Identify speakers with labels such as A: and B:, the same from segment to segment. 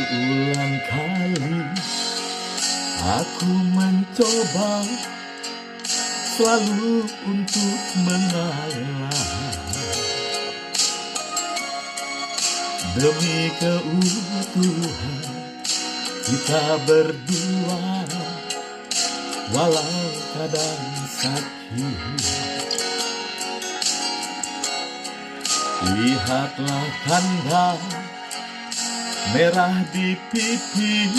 A: Berulang kali aku mencoba selalu untuk mengalah demi keutuhan kita berdua, walau kadang sakit. Lihatlah tanda merah di pipi,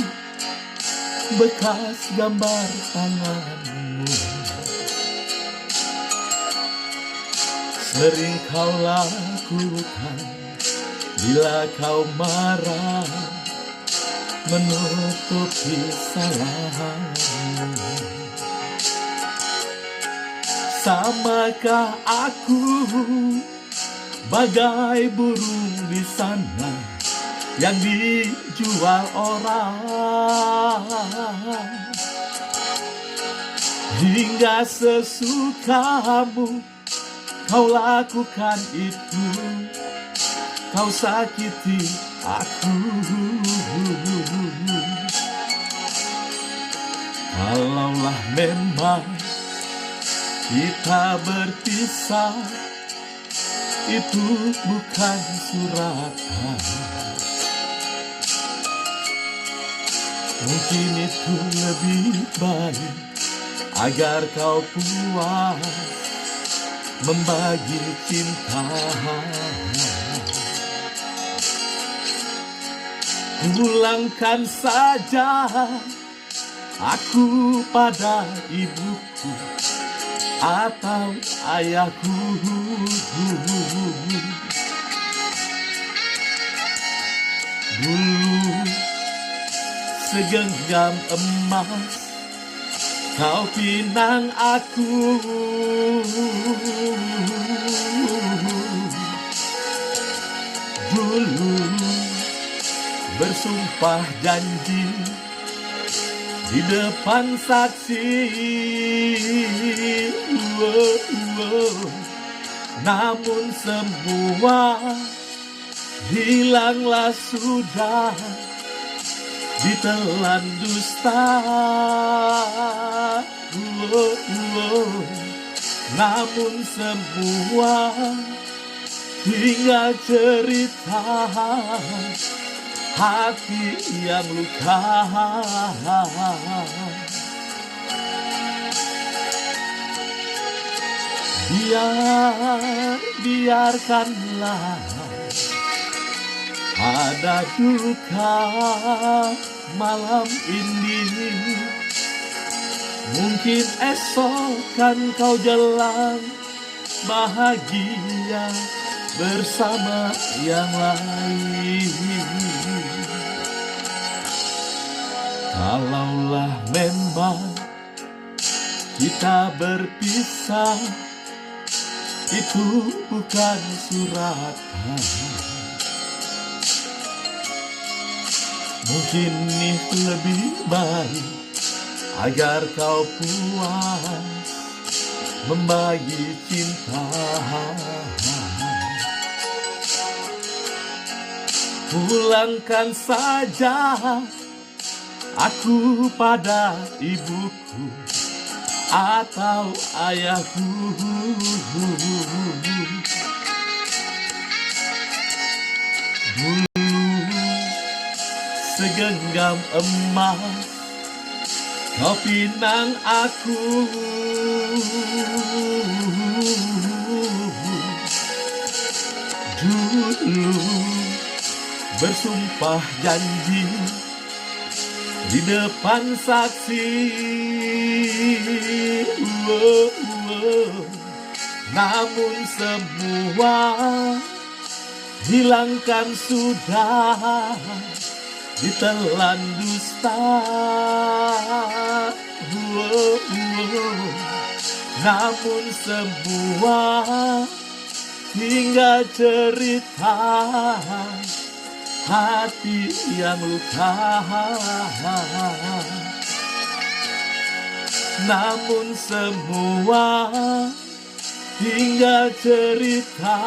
A: bekas gambar tanganmu. Sering kau lakukan bila kau marah, menutupi kesalahanmu. Samakah aku bagai burung di sana yang dijual orang, hingga sesukamu kau lakukan itu, kau sakiti aku. Kalaulah memang kita berpisah, itu bukan suratan, mungkin itu lebih baik agar kau puas membagi cinta. Pulangkan saja aku pada ibuku atau ayahku. Dulu segenggam emas kau pinang aku, dulu bersumpah janji di depan saksi, namun semua hilanglah sudah ditelan dusta. Namun semua hingga cerita hati yang luka. Biarkanlah ada duka malam ini, mungkin esok kan kau jalan bahagia bersama yang lain. Kalaulah memang kita berpisah, itu bukan suratan, mungkin itu lebih baik agar kau puas membagi cinta. Pulangkan saja aku pada ibuku atau ayahku. Dulu segenggam emas kau pinang aku, dulu bersumpah janji di depan saksi, namun semua hilangkan sudah ditelan dusta. Namun semua hingga cerita hati yang luka. Namun semua hingga cerita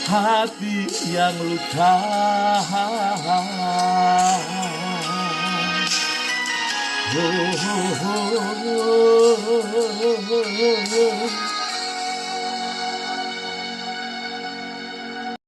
A: hati yang luka. Oh, oh, oh, oh.